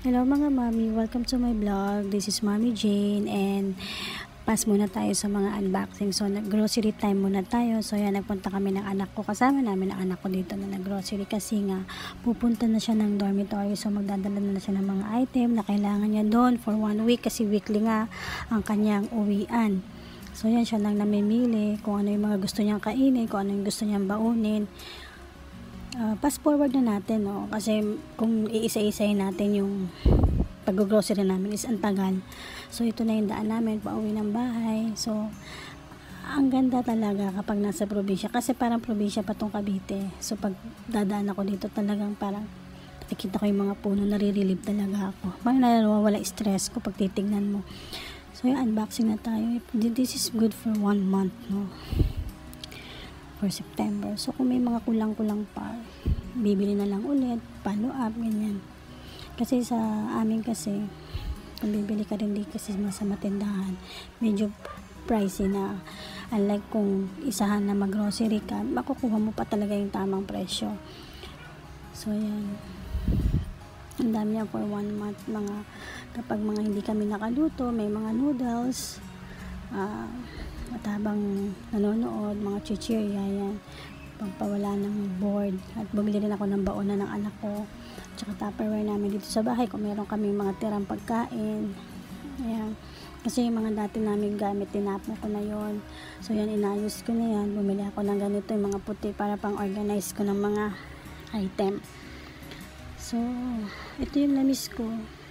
Hello mga mami, welcome to my vlog. This is Mommy Jane and pass muna tayo sa mga unboxing. So nag-grocery time muna tayo. So yan, nagpunta kami ng anak ko. Kasama namin ang anak ko dito na nag-grocery kasi nga pupunta na siya ng dormitory. So magdadala na siya ng mga item na kailangan niya doon for 1 week kasi weekly nga ang kanyang uwian. So yan, siya lang namimili kung ano yung mga gusto niyang kainin, kung ano yung gusto niyang baunin. Pass forward na natin, no? Kasi kung iisa-isahin natin yung pag-grocery namin is ang tagal. So ito na yung daan namin pauwi ng bahay. So ang ganda talaga kapag nasa probinsya kasi parang probinsya pa tong Cavite. So pag dadaan ako dito talagang parang nakikita ko yung mga puno, nare-relieve talaga ako. Parang nawawala stress ko pag titignan mo. So yung unboxing na tayo. This is good for 1 month, no? For September. So kung may mga kulang-kulang pa, bibili na lang ulit, follow up, ganyan. Kasi sa amin kasi, kung bibili ka rin di kasi sa matindahan, medyo pricey na. Unlike kung isahan na mag-grocery ka, makukuha mo pa talaga yung tamang presyo. So yan. Ang dami yan for 1 month. Kapag mga hindi kami nakaluto, may mga noodles, at habang nanonood, mga chichirya yan, pagpawala ng board. At bumili rin ako ng baona ng anak ko, tsaka tupperware namin dito sa bahay kung meron kami mga tirang pagkain. Ayan. Kasi yung mga dati namin gamit, tinapon ko na yon. So yan, inayos ko na yan. Bumili ako ng ganito, yung mga puti para pang organize ko ng mga item. So ito yung namiss ko.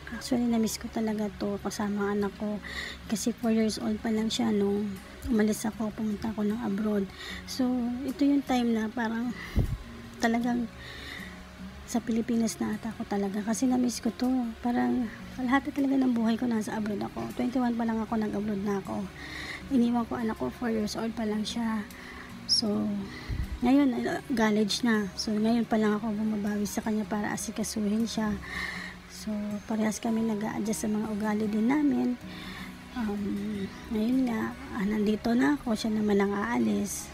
Actually, na-miss ko talaga to kasama ang anak ko. Kasi 4 years old pa lang siya nung umalis ako, pumunta ako ng abroad. So, ito yung time na parang talagang sa Pilipinas na ata ako talaga. Kasi na-miss ko to. Parang lahat talaga ng buhay ko nasa abroad ako. 21 pa lang ako, nag-abroad na ako. Iniwan ko anak ko, 4 years old pa lang siya. So, ngayon, college na. So, ngayon pa lang ako bumabawi sa kanya para asikasuhin siya. So, parehas kami nag-a-adjust sa mga ugali din namin. Ngayon nga, nandito na ako, siya naman ang aalis.